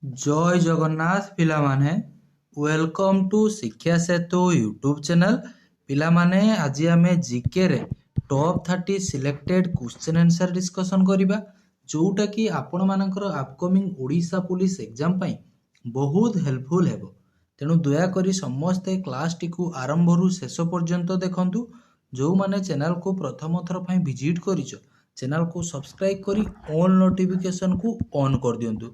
ଜୟ ଜଗନ୍ନାଥ ପିଲାମାନେ, welcome to ଶିକ୍ଷା ସେତୁ YouTube channel. ପିଲାମାନେ, ଆଜି ଆମେ ଜିକେରେ top 30 selected question answer discussion କରିବା, ଯେଉଁଟାକି ଆପଣମାନଙ୍କର ଆପକମିଂ ଓଡ଼ିଶା ପୁଲିସ୍ ଏକ୍ଜାମ୍ ପାଇଁ ବହୁତ ହେଲ୍ପଫୁଲ୍ ହେବ। ତେଣୁ ଦୟାକରି ସମସ୍ତେ କ୍ଲାସ୍ଟିକୁ ଆରମ୍ଭରୁ ଶେଷ ପର୍ଯ୍ୟନ୍ତ ଦେଖନ୍ତୁ। ଯେଉଁମାନେ ଚ୍ୟାନେଲକୁ ପ୍ରଥମ ଥର ପାଇଁ ଭିଜିଟ୍ କରିଛ, ଚ୍ୟାନେଲକୁ ସବସ୍କ୍ରାଇବ୍ କରି ଅଲ୍ ନୋଟିଫିକେସନକୁ ଅନ୍ କରିଦିଅନ୍ତୁ।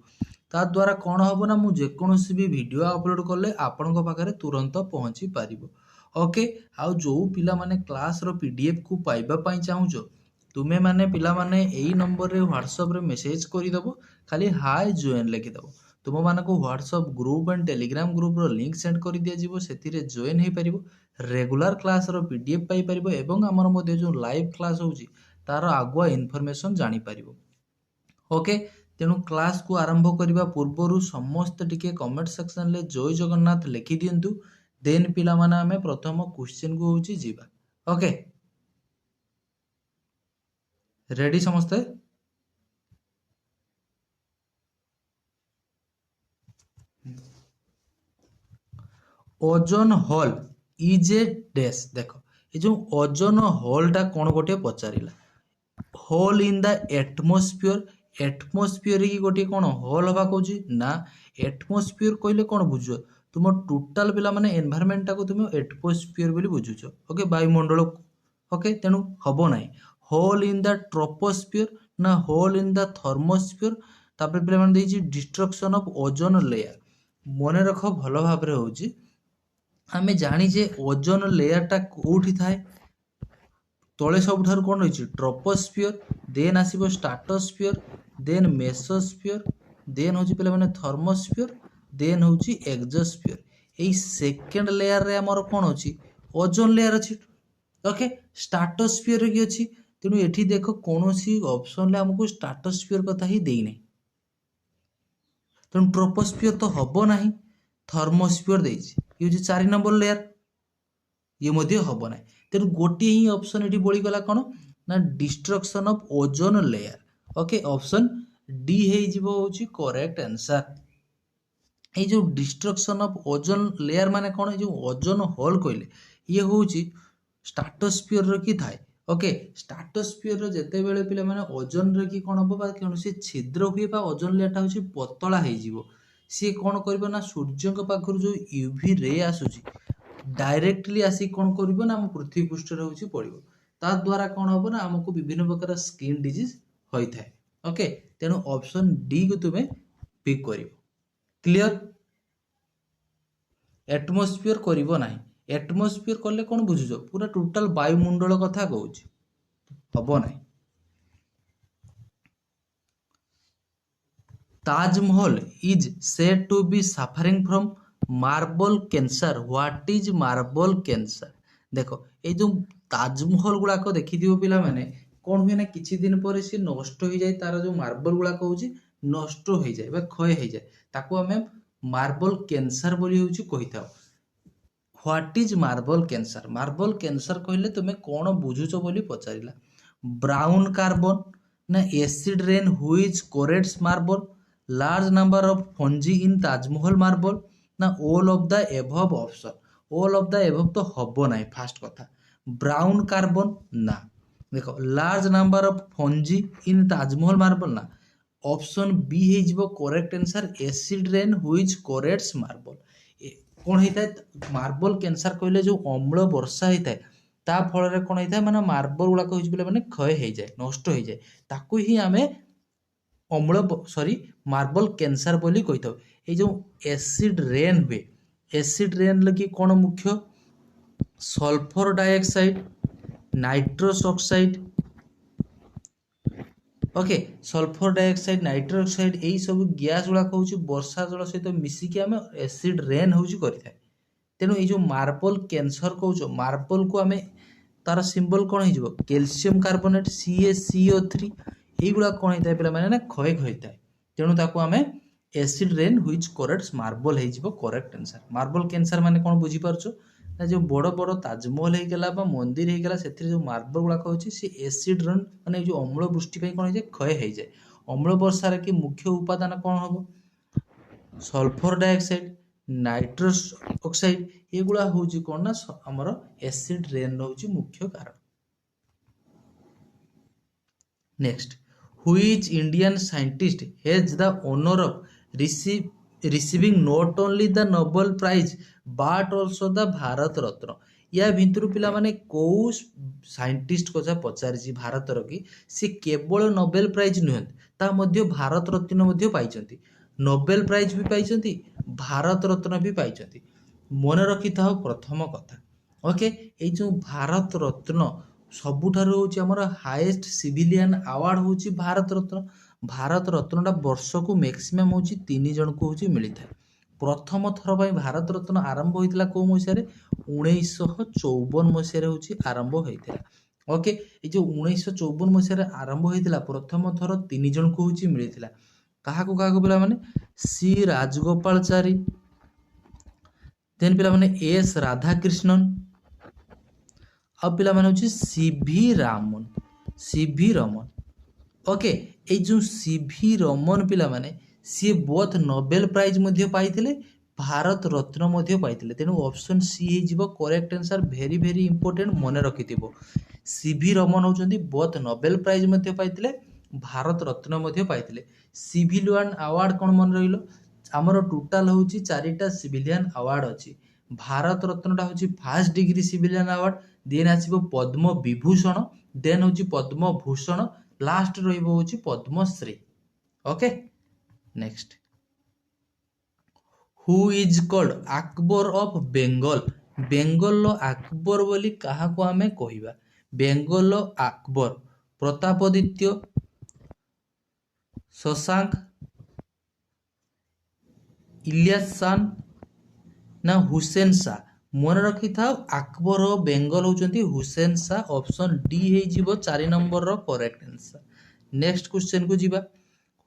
ତା ଦ୍ୱାରା କ'ଣ ହେବ ନା, ମୁଁ ଯେକୌଣସି ବି ଭିଡ଼ିଓ ଅପଲୋଡ଼ କଲେ ଆପଣଙ୍କ ପାଖରେ ତୁରନ୍ତ ପହଞ୍ଚି ପାରିବ। ଓକେ, ଆଉ ଯେଉଁ ପିଲାମାନେ କ୍ଲାସ୍ର PDF ପାଇବା ପାଇଁ ଚାହୁଁଛ, ତୁମେମାନେ ପିଲାମାନେ ଏଇ ନମ୍ବରରେ ହ୍ୱାଟ୍ସଆପ୍ରେ ମେସେଜ୍ କରିଦେବ, ଖାଲି ହାଏ ଜଏନ୍ ଲେଖିଦେବ। ତୁମମାନଙ୍କୁ ହ୍ୱାଟ୍ସଆପ୍ ଗ୍ରୁପ୍ ଆଣ୍ଡ ଟେଲିଗ୍ରାମ ଗ୍ରୁପ୍ର ଲିଙ୍କ୍ ସେଣ୍ଡ କରିଦିଆଯିବ, ସେଥିରେ ଜଏନ୍ ହୋଇପାରିବ, ରେଗୁଲାର କ୍ଲାସ୍ର PDF ପାଇପାରିବ ଏବଂ ଆମର ମଧ୍ୟ ଯେଉଁ ଲାଇଭ୍ କ୍ଲାସ୍ ହେଉଛି ତାର ଆଗୁଆ ଇନଫର୍ମେସନ୍ ଜାଣିପାରିବ। ଓକେ, ତେଣୁ କ୍ଲାସ୍କୁ ଆରମ୍ଭ କରିବା ପୂର୍ବରୁ ସମସ୍ତେ ଟିକେ କମେଣ୍ଟ ସେକ୍ସନରେ ଜୟ ଜଗନ୍ନାଥ ଲେଖିଦିଅନ୍ତୁ। ଦେନ୍ ପିଲାମାନେ ଆମେ ପ୍ରଥମ କ୍ୱେଶ୍ଚିନ୍କୁ ହେଉଛି ଯିବା। ଓକେ, ରେଡି ସମସ୍ତେ? Ozone hall is a dash. ଦେଖ, ଏ ଯେଉଁ ଓଜୋନ ହଲ୍ଟା କ'ଣ ଗୋଟିଏ ପଚାରିଲା, ହୋଲ୍ ଇନ୍ ଦ ଏଟମୋସ୍ଫିୟର। ଏଟମୋସ୍ଫିୟର କି ଗୋଟିଏ କ'ଣ ହୋଲ୍ ହେବା କହୁଛି ନା? ଏଟମୋସ୍ଫିୟର କହିଲେ କ'ଣ ବୁଝୁଛ? ତୁମ ଟୋଟାଲ ପିଲାମାନେ ଏନଭାରମେଣ୍ଟଟାକୁ ତୁମେ ଏଟମୋସ୍ଫିୟର ବୋଲି ବୁଝୁଛ। ଓକେ, ବାୟୁମଣ୍ଡଳକୁ। ଓକେ, ତେଣୁ ହେବ ନାହିଁ। ହୋଲ୍ ଇନ୍ ଦ ଟ୍ରୋପୋସ୍ଫିୟର ନା ହୋଲ୍ ଇନ୍ ଦ ଥର୍ମୋସ୍ଫିୟର। ତାପରେ ପିଲାମାନେ ଦେଇଛି ଡିଷ୍ଟ୍ରକ୍ସନ୍ ଅଫ୍ ଓଜୋନ ଲେୟାର। ମନେ ରଖ ଭଲ ଭାବରେ ହେଉଛି, ଆମେ ଜାଣିଛେ ଓଜୋନ ଲେୟାରଟା କେଉଁଠି ଥାଏ? ତଳେ ସବୁଠାରୁ କ'ଣ ରହିଛି? ଟ୍ରୋପୋସ୍ଫିୟର, ଦେନ୍ ଆସିବ ଷ୍ଟ୍ରାଟୋସ୍ଫିୟର, ଦେନ୍ ମେସୋସ୍ଫିୟର, ଦେନ୍ ହେଉଛି ପିଲାମାନେ ଥର୍ମୋସ୍ଫିୟର, ଦେନ୍ ହେଉଛି ଏକ୍ସୋସ୍ଫିୟର। ଏଇ ସେକେଣ୍ଡ ଲେୟାରରେ ଆମର କ'ଣ ଅଛି? ଓଜୋନ ଲେୟାର ଅଛି। ଓକେ, ଷ୍ଟ୍ରାଟୋସ୍ଫିୟର କି ଅଛି? ତେଣୁ ଏଠି ଦେଖ କୌଣସି ଅପସନରେ ଆମକୁ ଷ୍ଟ୍ରାଟୋସ୍ଫିୟର କଥା ହିଁ ଦେଇନାହିଁ। ତେଣୁ ଟ୍ରୋପୋସ୍ଫିୟର ତ ହେବ ନାହିଁ, ଥର୍ମୋସ୍ଫିୟର ଦେଇଛି, ଇଏ ହେଉଛି 4 ନମ୍ବର ଲେୟାର, ଇଏ ମଧ୍ୟ ହେବ ନାହିଁ। ତେଣୁ ଗୋଟିଏ ହିଁ ଅପସନ୍ ଏଠି ବଳିଗଲା, କ'ଣ ନା destruction of ozone layer. Okay, option D ହେଇଯିବ ହେଉଛି କରେକ୍ଟ ଆନ୍ସର। এই ଯେଉଁ ଡିଷ୍ଟ୍ରକ୍ସନ୍ ଅଫ୍ ଓଜୋନ ଲେୟାର ମାନେ କ'ଣ? ଏ ଯେଉଁ ଓଜୋନ ହୋଲ୍ କହିଲେ ଇଏ ହେଉଛି ଷ୍ଟ୍ରାଟୋସ୍ଫିୟରର କି ଥାଏ। ଓକେ, ଷ୍ଟ୍ରାଟୋସ୍ଫିୟରର ଯେତେବେଳେ ପିଲାମାନେ ଓଜୋନରେ କି କ'ଣ ହେବ ବା କୌଣସି ଛିଦ୍ର ହୁଏ ବା ଓଜୋନ ଲେୟାରଟା ହେଉଛି ପତଳା ହେଇଯିବ, ସିଏ କ'ଣ କରିବ ନା ସୂର୍ଯ୍ୟଙ୍କ ପାଖରୁ ଯେଉଁ UV ରେ ଆସୁଛି ଡାଇରେକ୍ଟଲି ଆସିକି କ'ଣ କରିବ ନା ଆମ ପୃଥିବୀ ପୃଷ୍ଠରେ ହେଉଛି ପଡ଼ିବ। ତା ଦ୍ୱାରା କ'ଣ ହେବ ନା ଆମକୁ ବିଭିନ୍ନ ପ୍ରକାର ସ୍କିନ୍ ଡିଜିଜ୍ ହୋଇଥାଏ। ଓକେ, ତେଣୁ ଅପସନ୍ ଡି କୁ ତୁମେ ପିକ୍ କରିବ। କ୍ଲିୟର? ଏଟମୋସ୍ଫିୟର କରିବ ନାହିଁ। ଏଟମୋସ୍ଫିୟର କଲେ କ'ଣ ବୁଝୁଛ? ପୁରା ଟୋଟାଲ ବାୟୁମଣ୍ଡଳ କଥା କହୁଛି, ହେବ ନାହିଁ। Taj Mahal is said to be suffering from marble cancer. What is marble cancer? ଦେଖ, ଏଇ ଯେଉଁ ତାଜମହଲ ଗୁଡ଼ାକ ଦେଖିଥିବ ପିଲାମାନେ, କ'ଣ ହୁଏ ନା କିଛି ଦିନ ପରେ ସିଏ ନଷ୍ଟ ହେଇଯାଏ, ତାର ଯେଉଁ ମାର୍ବଲ ଗୁଡ଼ାକ ହେଉଛି ନଷ୍ଟ ହେଇଯାଏ ବା କ୍ଷୟ ହେଇଯାଏ, ତାକୁ ଆମେ ମାର୍ବଲ କ୍ୟାନ୍ସର ବୋଲି ହେଉଛି କହିଥାଉ। What is marble cancer? Marble cancer କହିଲେ ତୁମେ କ'ଣ ବୁଝୁଛ ବୋଲି ପଚାରିଲା। ବ୍ରାଉନ କାର୍ବନ ନା acid rain which corrodes marble, large number of fungi in Taj Mahal marble, ନା all of the above option? All of the above ତ ହେବ ନାହିଁ। ଫାଷ୍ଟ କଥା, ବ୍ରାଉନ କାର୍ବନ ନା। ଦେଖ, large number of fungi in Taj Mahal marble ନା। Option B ହେଇଯିବ correct answer, acid rain which corrodes marble. କ'ଣ ହେଇଥାଏ? ମାର୍ବଲ କ୍ୟାନ୍ସର କହିଲେ ଯେଉଁ ଅମ୍ଳ ବର୍ଷା ହେଇଥାଏ ତା ଫଳରେ କ'ଣ ହେଇଥାଏ ମାନେ ମାର୍ବଲ ଗୁଡ଼ାକ ହେଉଛି ପିଲାମାନେ କ୍ଷୟ ହେଇଯାଏ, ନଷ୍ଟ ହେଇଯାଏ, ତାକୁ ହିଁ ଆମେ ମାର୍ବଲ କ୍ୟାନ୍ସର ବୋଲି କହିଥାଉ। ଏଇ ଯେଉଁ ଏସିଡ୍ ରେନ୍ ହୁଏ, ଏସିଡ୍ ରେନ୍ରେ କି କ'ଣ ମୁଖ୍ୟ? Sulphur dioxide, nitrous oxide. Okay, sulphur dioxide, nitrous oxide, ଏଇସବୁ ଗ୍ୟାସ୍ ଗୁଡ଼ାକ ହେଉଛି ବର୍ଷା ଜଳ ସହିତ ମିଶିକି ଆମେ ଏସିଡ୍ ରେନ୍ ହେଉଛି କରିଥାଏ। ତେଣୁ ଏଇ ଯେଉଁ ମାର୍ବଲ କ୍ୟାନ୍ସର କହୁଛ, ମାର୍ବଲକୁ ଆମେ ତାର ସିମ୍ବଲ କ'ଣ ହେଇଯିବ? Calcium carbonate, CaCO3। এইগুলা କ'ଣ ହେଇଥାଏ ପିଲାମାନେ ନା କ୍ଷୟ ହୋଇଥାଏ। ତେଣୁ ତାକୁ ଆମେ acid rain which corrodes marble ହେଇଯିବ କରେକ୍ଟ ଆନ୍ସର। ମାର୍ବଲ କ୍ୟାନ୍ସର ମାନେ କ'ଣ ବୁଝିପାରୁଛ ନା, ଯେଉଁ ବଡ଼ ବଡ଼ ତାଜମହଲ ହେଇଗଲା ବା ମନ୍ଦିର ହେଇଗଲା, ସେଥିରେ ଯେଉଁ ମାର୍ବଲ ଗୁଡ଼ାକ ହେଉଛି ସେ ଏସିଡ୍ ରେନ୍ ମାନେ ଏଇ ଯେଉଁ ଅମ୍ଳ ବୃଷ୍ଟି ପାଇଁ କ'ଣ ହେଇଯାଏ? କ୍ଷୟ ହେଇଯାଏ। ଅମ୍ଳ ବର୍ଷାରେ କି ମୁଖ୍ୟ ଉପାଦାନ କ'ଣ ହେବ? सल्फर डाइऑक्साइड, नाइट्रस ऑक्साइड, एगुड़ा हूँ कौन ना आमर एसिड रेन हूँ मुख्य कारण। Next, which Indian scientist has the honour of receiving not only the Nobel prize but also the Bharat Ratna. या भितर पिला माने को साइंटिस्ट को पचारि भारतर कि सी केवल नोबेल प्राइज नुहत ता मध्य भारत रत्न मध्य पाइछंती, नोबेल प्राइज भी पाइछंती, भारत रत्न भी पाइछंती। मन रखि था प्रथम कथा। ओके, ये जो भारत रत्न सबुठारु होची हमर हाईएस्ट सिविलियन अवार्ड होची भारत रत्न। भारत रत्नटा वर्षकु मैक्सिमम होची 3 जन को होची मिलिथा। प्रथम थर पाई भारत रत्न आरंभ होइतला को मसियारे 1954 मसियारे होची आरंभ होइतला। ओके, ये जो 1954 मसियारे आरंभ होइतला प्रथम थर 3 जन को होची मिलिथिला। काहाको काहाको पिला माने सी राजगोपालचारी, देन पिला माने एस राधाकृष्णन, अब पिला माने होची CV Raman, CV Raman. Okay, ए जो सीवी रमन पिला माने सी बोथ नोबेल प्राइज मध्य पाइथिले, भारत रत्न मध्य पाइथिले। तेनु ऑप्शन सी हे जिवो correct answer. Very very important, मने रखिथिबो। सीवी रमन होचंदी बोथ नोबेल प्राइज मध्य पाइथिले, भारत रत्न मध्य पाइथिले। सिविलियन अवार्ड कोन मन रहिलो, हमर टोटल होची 4टा सिविलियन अवार्ड अछि। भारत रत्नटा होची first degree civilian award, then आसीबो पद्म विभूषण, देन होची पद्म भूषण, लास्ट रहिबो होची Padma Shri. Okay, next, who is called Akbar of Bengal. Bengal Akbar बोली काहाको आमे कहिबा। बेंगल अकबर प्रतापदित्य, शशांक, इलियास खान ना हुसैन शाह। मन रखि था अकबर ऑफ बेंगल होचंती हुसैन शाह। ऑप्शन डी हे जिवो 4 नंबर रो करेक्ट आंसर। नेक्स्ट क्वेश्चन को जिबा,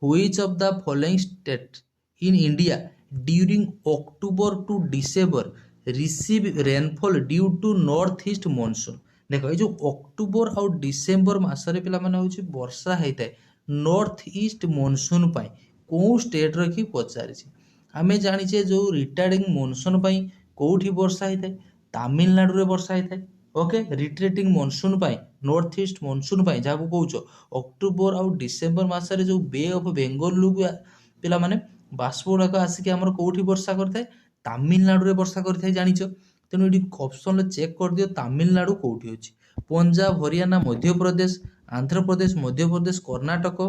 which of the following state in India during October to December receive rainfall due to north east monsoon. देखो ये जो अक्टूबर और डिसेंबर मासरे पिला माने होची वर्षा हेइताय नॉर्थ ईस्ट मॉनसून पाई, को स्टेट रो की पचारिछि। आमे जानिछे जो रिटार्डिंग मॉनसून पाई कोठी वर्षा हेइताय, तमिलनाडु रे वर्षा हेइताय। ओके, रिट्रेटिंग मॉनसून पाई नॉर्थ ईस्ट मॉनसून पाई जाको कहउछो अक्टूबर और डिसेंबर मासरे जो बे ऑफ बेंगल लु पिला माने बाष्प गुड़ाक आसिक आमर कोठी वर्षा करथाय, तमिलनाडु रे वर्षा करथाय जानिछो। तेनु एडी ऑप्शन ले चेक कर दियो तमिलनाडु कोठी होची। पंजाब, हरियाणा, मध्य प्रदेश, आंध्र प्रदेश, मध्य प्रदेश, कर्नाटक,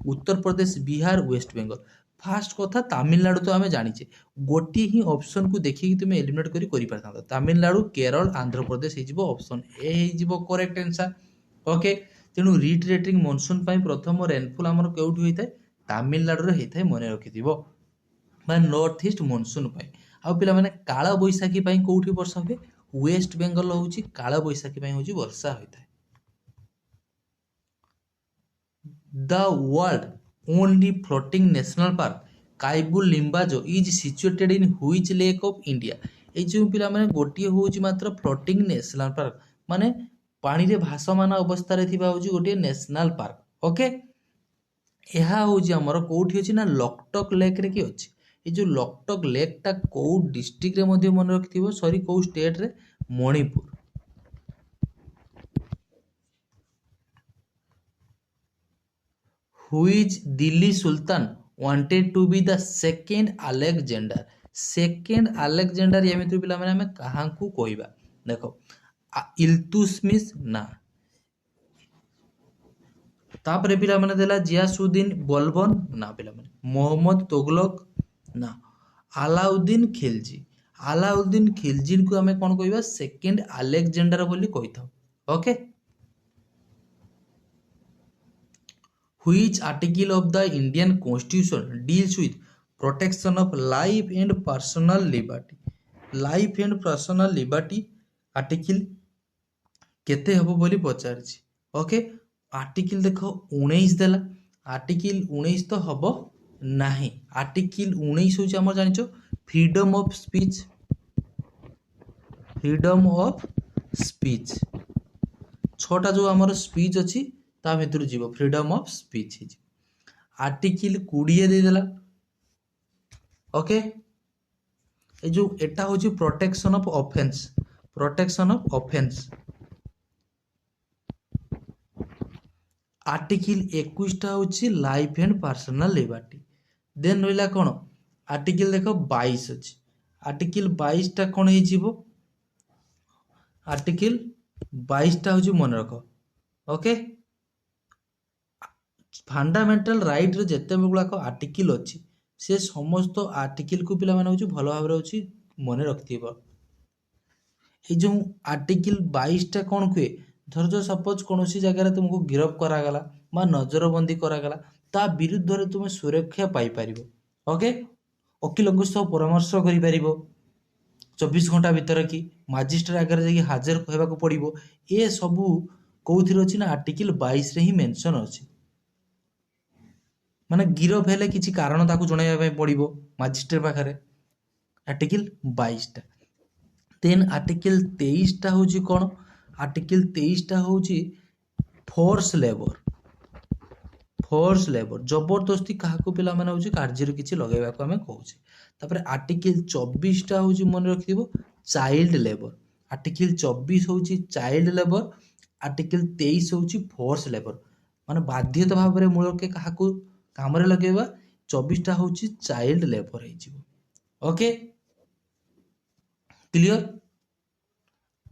उत्तर प्रदेश, बिहार, वेस्ट बेंगल। फास्ट कथा तमिलनाडु तो आमे जानिछे, गोटी ही ऑप्शन को देखि तुमे एलिमिनेट करि पारथांत। तमिलनाडु, केरल, आंध्र प्रदेश हे जिवो ऑप्शन ए हे जिवो करेक्ट आंसर। ओके, तेनु रिट्रेटिंग मॉनसून पाई प्रथम रेनफॉल हमर केउठी होइताय, तमिलनाडु रे हेइताय, मने रखिथिबो। माने नॉर्थ ईस्ट मॉनसून पाई। आ पिला माने काला बैसाखी पाई कोठी वर्षा होय, वेस्ट बेंगल होउची काला बैसाखी पाई होउची वर्षा होइताय। The world only floating national park Keibul Lamjao is situated in which lake of India. ए जो पिला माने गोटिए होउची मात्र फ्लोटिंग नेशनल पार्क, माने पानी रे भासमान अवस्था रे थिबा होउची गोटिए नेशनल पार्क। ओके, एहा होउची हमर कोठी अछि ना लकटक लेक रे की अछि। ए जो लकटक लेक टा को डिस्ट्रिक्ट रे मध्ये मन रखिथिबो, सॉरी को स्टेट रे, Manipur. Which Delhi Sultan wanted to be the second Alexander? Second Alexander या मित्र पिला माने हमें कहां को कहबा। देखो इल्तुतमिश ना, तापरे पिला माने देला जियासुद्दीन बलबन ना, पिला माने मोहम्मद तुगलक ना, अलाउद्दीन खिलजी। अलाउद्दीन खिलजी को हमें कौन कहबा, सेकेंड अलेक्जेंडर बोली कहिथाउ। Okay, Which article of the Indian Constitution deals with protection of life and personal liberty? Life and personal liberty article केते हबो बोली पचारछि। ओके, आर्टिकल देखो 19 देला, आर्टिकल 19 तो हबो नाही। आर्टिकल 19 होची हमर जानिछो freedom of speech, freedom of speech. छोटा जो हमर स्पीच अछि ता भितर जीव फ्रीडम ऑफ स्पीच। आर्टिकल 20 दे देला। ओके ए जो एटा होची प्रोटेक्शन ऑफ ऑफेंस आर्टिकल 21 टा होची लाइफ एंड पर्सनल लिबर्टी देन रहिला कोन आर्टिकल देखो 22 अछि आर्टिकल 22 टा कोन हे जीवो आर्टिकल 22 टा होची मन रखो ओके फंडामेंटल राइट रे जेते गुड़ाक आर्टिकल अछि से समस्त आर्टिकल को पिला माने होची भलो भाबरे होची मन रखथिबो ए जो आर्टिकल 22 टा कोन कुए धर जो सपोज कोनोसी जगह तुमको गिरफ करा गला बा नजरबंदी करा गला ता विरुद्ध रे तुम सुरक्षा पाई परिबो ओके वकील सह परामर्श करि परिबो 24 घंटा भीतर की मजिस्ट्रेट आगे जाकि हाजिर होगा को पड़ो ये सबू कौन अच्छी ना आर्टिकल 22 रे ही मेंशन अच्छी माने गिरफ हेले किसी कारण ताकू जणाइबा पड़ो मजिस्ट्रेट पाखरे आर्टिकल 22 टा देन आर्टिकल 23 टा होची कोन आर्टिकल 23 टा होची फोर्स लेबर जबरदस्ती काहाको पिला माने होची कार्य किछि लगेबा को हमें कहूचे तापर आर्टिकल 24 टा होची मन रखिबो चाइल्ड लेबर आर्टिकल 24 होची चाइल्ड लेबर आर्टिकल 23 होची फोर्स लेबर माने बाध्यता भाव रे मूल के काहाको काम रे लगेबा 24 टा होची चाइल्ड लेबर हे जिवो ओके क्लियर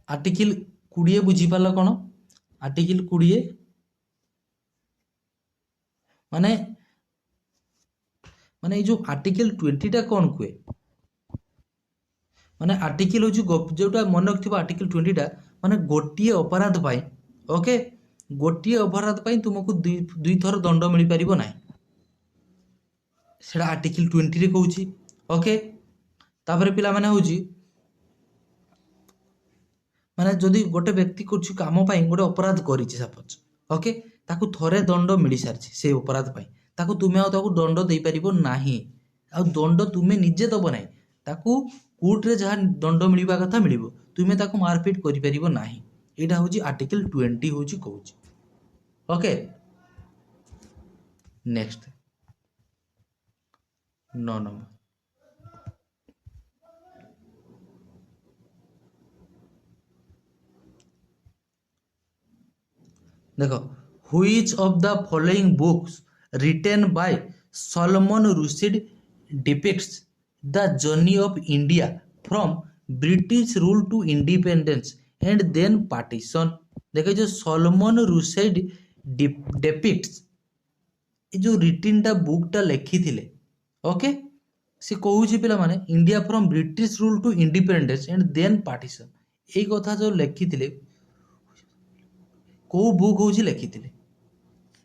आर्टिकल 20 बुझी पाला कोन आर्टिकल 20 माने माने जो आर्टिकल 20 टा कोन कुए माने आर्टिकल होची जोटा मन रखथिबो आर्टिकल 20 टा माने गोटिए अपराध पाई ओके गोटिए अपराध पाई तुमको दुई थर दंड मिल परिबो नाही सेडा आर्टिकल 20 रे कहूची ओके तापर पिला माने होची माने जदि गोटे व्यक्ति कुछ काम पाई गोटे अपराध करिछि सपोज ओके ताकू थरे दंड मिल सारछि से अपराध पाई ताकू तुमे आ ताकू दंड दे परिबो नाही आ दंड तुमे निजे दबो नाही ताकू कोर्ट रे जहा दंड मिलबा कथा मिलिबो तुमे ताकू मारपीट करि परिबो नाही एटा होची आर्टिकल 20 होची कहूची ओके नेक्स्ट 9 नंबर देखो which of the following books written by Solomon Rushdie depicts the journey of India from British rule to independence and then partition देखो जो Solomon Rushdie depicts जो रिटिन टा बुक टा लिखी थिले ओके से कहूची पिला माने India from British rule to independence and then partition एई कथा जो लिखी थिले को बुक होची लिखी थिले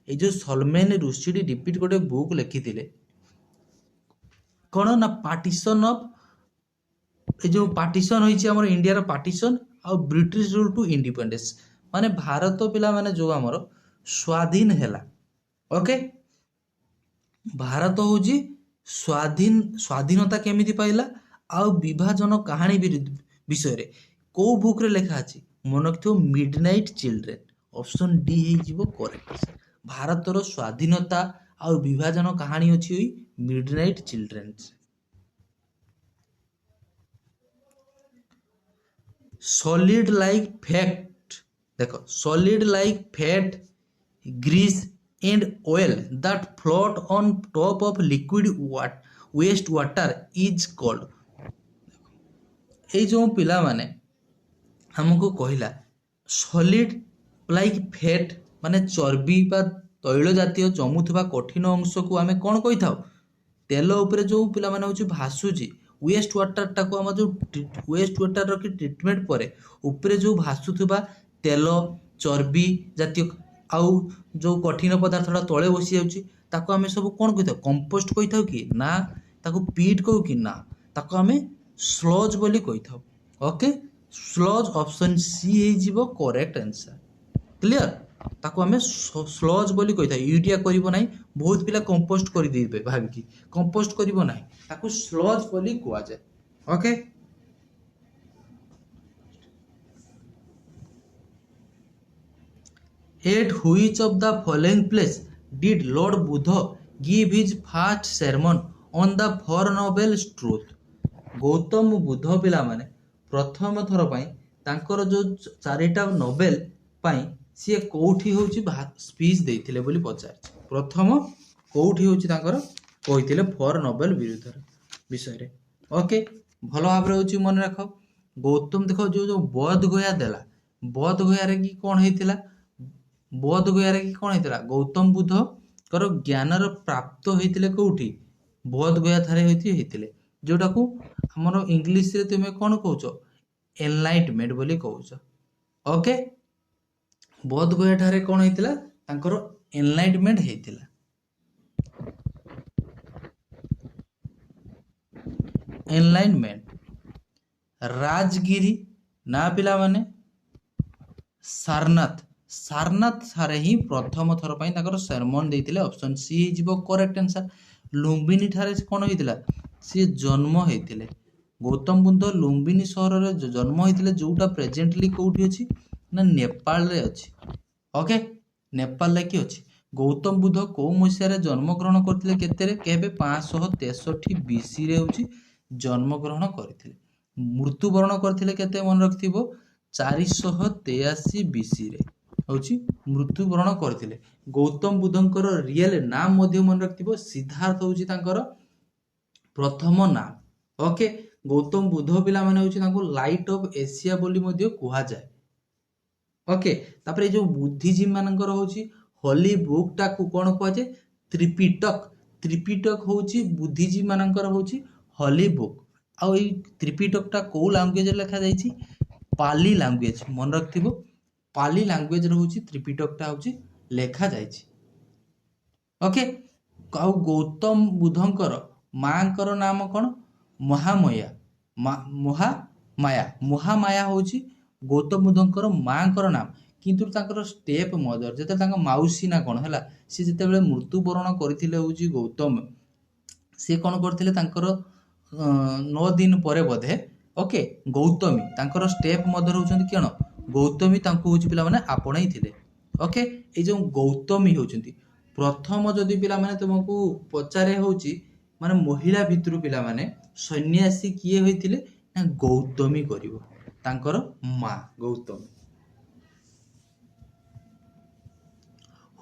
ए जो सलमान रुश्दी डिपिट गोटे बुक लिखी थिले कोन ना पार्टीशन ऑफ ए जो पार्टीशन होईची हमर इंडिया रो पार्टीशन आ ब्रिटिश रूल टू इंडिपेंडेंस माने भारत पिला माने जो हमर स्वाधीन हैला ओके भारत होची स्वाधीनता केमिति पाइला आ विभाजन कहानी विषय रे को बुक रे लिखा अछि मन रखियो मिडनाइट चिल्ड्रेन ऑप्शन डी हे जीवो करेक्ट भारत रो स्वाधीनता आ विभाजन कहानी अछि होई midnight children solid like fat देखो solid like fat grease and oil that float on top of liquid waste water is called ए जो पिला माने हमको कहिला सॉलिड लाइक फैट माने चर्बी बा तैल जातीय जमुथबा कठिन अंश को आमे कोन कहि थाउ तेल ऊपर जो पिला माने होची भासुची वेस्ट वाटर टाको हम जो वेस्ट वाटर रो की ट्रीटमेंट परे ऊपर जो भासुथबा तेल चर्बी जातीय आउ जो कठिन पदार्थटा तले बसी जाउची ताको आमे सब कोन कहि थाउ कंपोस्ट कहि थाउ कि ना ताको पीट कहू कि ना ताको आमे स्लज बोली कहि थाउ ओके स्लज ऑप्शन सी हे जीवो करेक्ट आंसर क्लियर ताको आमे स्लज बोली कहि थाउ यूरिया करिवो नाही बहुत पिला कंपोस्ट करि देबे भाबी कि कंपोस्ट करिवो नाही ताको स्लज बोली कुआ जाय okay At which of the following place did Lord Buddha give his first sermon on the four nobles truth. Gautam Buddha ପିଲାମାନେ ପ୍ରଥମ ଥର ପାଇଁ ତାଙ୍କର ଯେଉଁ ଚାରିଟା ନୋବେଲ ପାଇଁ ସିଏ କେଉଁଠି ହେଉଛି ସ୍ପିଚ୍ ଦେଇଥିଲେ ବୋଲି ପଚାରିଛି। ପ୍ରଥମ କେଉଁଠି ହେଉଛି ତାଙ୍କର କହିଥିଲେ ଫୋର୍ ନୋବେଲ ବିଷୟରେ। ଓକେ, ଭଲ ଭାବରେ ହେଉଛି ମନେ ରଖ। ଗୌତମ ଦେଖ ଯେଉଁ ବୋଧ ଗୟା ଦେଲା, ବୋଧ ଗୟାରେ କି କ'ଣ ହେଇଥିଲା, ବୋଧ ଗୟାରେ କି କ'ଣ ହେଇଥିଲା, ଗୌତମ ବୁଦ୍ଧଙ୍କର ଜ୍ଞାନର ପ୍ରାପ୍ତ ହେଇଥିଲେ କେଉଁଠି, ବୋଧ ଗୟା ଠାରେ ହେଇଥିଲେ, ଯେଉଁଟାକୁ ଆମର ଇଂଲିଶରେ ତୁମେ କ'ଣ କହୁଛ, ଏନଲାଇଟମେଣ୍ଟ ବୋଲି କହୁଛ। ଓକେ, ବୋଧ ଗୟା ଠାରେ କ'ଣ ହେଇଥିଲା, ତାଙ୍କର ଏନଲାଇଟମେଣ୍ଟ ହେଇଥିଲା। ଏନଲାଇଟମେଣ୍ଟ। ରାଜଗିରି ନା ପିଲାମାନେ ସାରନାଥ, ସାରନାଥ ଠାରେ ହିଁ ପ୍ରଥମ ଥର ପାଇଁ ତାଙ୍କର ସେରମନ ଦେଇଥିଲେ। ଅପସନ୍ ସି ହେଇଯିବ କରେକ୍ଟ ଆନ୍ସର। ଲୁମ୍ବିନୀ ଠାରେ କ'ଣ ହେଇଥିଲା, ସିଏ ଜନ୍ମ ହେଇଥିଲେ। ଗୌତମ ବୁଦ୍ଧ ଲୁମ୍ବିନୀ ସହରରେ ଜନ୍ମ ହେଇଥିଲେ, ଯେଉଁଟା ପ୍ରେଜେଣ୍ଟଲି କେଉଁଠି ଅଛି ନା ନେପାଳରେ ଅଛି। ଓକେ, ନେପାଳରେ କି ଅଛି। ଗୌତମ ବୁଦ୍ଧ କେଉଁ ମସିହାରେ ଜନ୍ମଗ୍ରହଣ କରିଥିଲେ, କେତେରେ, କେବେ 563 BC ରେ ହେଉଛି ଜନ୍ମଗ୍ରହଣ କରିଥିଲେ। ମୃତ୍ୟୁବରଣ କରିଥିଲେ କେତେ ମନେ ରଖିଥିବ, 483 BC ରେ ହେଉଛି ମୃତ୍ୟୁବରଣ କରିଥିଲେ। ଗୌତମ ବୁଦ୍ଧଙ୍କର ରିଏଲ ନାମ ମଧ୍ୟ ମନେ ରଖିଥିବ, ସିଦ୍ଧାର୍ଥ ହେଉଛି ତାଙ୍କର ପ୍ରଥମ ନାମ। ଓକେ, ଗୌତମ ବୁଦ୍ଧ ପିଲାମାନେ ହେଉଛି ତାଙ୍କୁ ଲାଇଟ୍ ଅଫ୍ ଏସିଆ ବୋଲି ମଧ୍ୟ କୁହାଯାଏ। ଓକେ, ତାପରେ ଏଇ ଯେଉଁ ବୁଦ୍ଧିଜୀବୀ ମାନଙ୍କର ହେଉଛି ହୋଲି ବୁକ୍ଟାକୁ କ'ଣ କୁହାଯାଏ, ତ୍ରିପିଟକ। ତ୍ରିପିଟକ ହେଉଛି ବୁଦ୍ଧିଜୀବୀ ମାନଙ୍କର ହେଉଛି ହୋଲି ବୁକ୍। ଆଉ ଏଇ ତ୍ରିପିଟକଟା କେଉଁ ଲାଙ୍ଗୁଏଜରେ ଲେଖାଯାଇଛି, ପାଲି ଲାଙ୍ଗୁଏଜ। ମନେ ରଖିଥିବ, ପାଲି ଲାଙ୍ଗୁଏଜରେ ହେଉଛି ତ୍ରିପିଟକଟା ହେଉଛି ଲେଖାଯାଇଛି। ଓକେ, ଆଉ ଗୌତମ ବୁଦ୍ଧଙ୍କର ମାଙ୍କର ନାମ କ'ଣ, ମହାମାୟା। ମହାମାୟା ହେଉଛି ଗୌତମ ବୁଦ୍ଧଙ୍କର ମାଙ୍କର ନାମ। କିନ୍ତୁ ତାଙ୍କର ଷ୍ଟେପ୍ ମଦର, ଯେତେବେଳେ ତାଙ୍କ ମାଉସୀ ନା କ'ଣ ହେଲା, ସେ ଯେତେବେଳେ ମୃତ୍ୟୁବରଣ କରିଥିଲେ ହେଉଛି ଗୌତମ, ସେ କ'ଣ କରିଥିଲେ, ତାଙ୍କର 9 ଦିନ ପରେ ବୋଧେ, ଓକେ, ଗୌତମୀ ତାଙ୍କର ଷ୍ଟେପ୍ ମଦର ହେଉଛନ୍ତି କ'ଣ, ଗୌତମୀ ତାଙ୍କୁ ହେଉଛି ପିଲାମାନେ ଆପଣେଇଥିଲେ। ଓକେ, ଏଇ ଯେଉଁ ଗୌତମୀ ହେଉଛନ୍ତି ପ୍ରଥମ, ଯଦି ପିଲାମାନେ ତୁମକୁ ପଚାରେ ହେଉଛି ମାନେ ମହିଳା ଭିତରୁ ପିଲାମାନେ ସନ୍ନ୍ୟାସୀ କିଏ ହୋଇଥିଲେ, ନା ଗୌତମୀ କରିବ, ତାଙ୍କର ମା Gautami.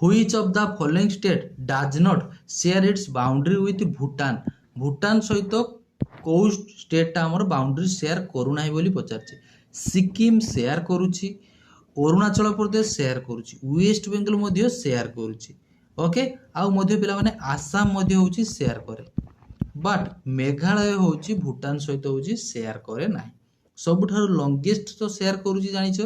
Which of the following state does not share its boundary with Bhutan? Bhutan ସହିତ କେଉଁ ଷ୍ଟେଟଟା ଆମର ବାଉଣ୍ଡ୍ରି ସେୟାର କରୁନାହିଁ ବୋଲି ପଚାରିଛି। ସିକିମ୍ ସେୟାର କରୁଛି, ଅରୁଣାଚଳ ପ୍ରଦେଶ ସେୟାର କରୁଛି, ୱେଷ୍ଟ ବେଙ୍ଗଲ ମଧ୍ୟ ସେୟାର କରୁଛି। ଓକେ, ଆଉ ମଧ୍ୟ ପିଲାମାନେ ଆସାମ ମଧ୍ୟ ହେଉଛି ସେୟାର କରେ, ବଟ୍ ମେଘାଳୟ ହେଉଛି ଭୁଟାନ ସହିତ ହେଉଛି ସେୟାର କରେ ନାହିଁ। ସବୁଠାରୁ ଲଙ୍ଗେଷ୍ଟ ତ ସେୟାର କରୁଛି ଜାଣିଛ,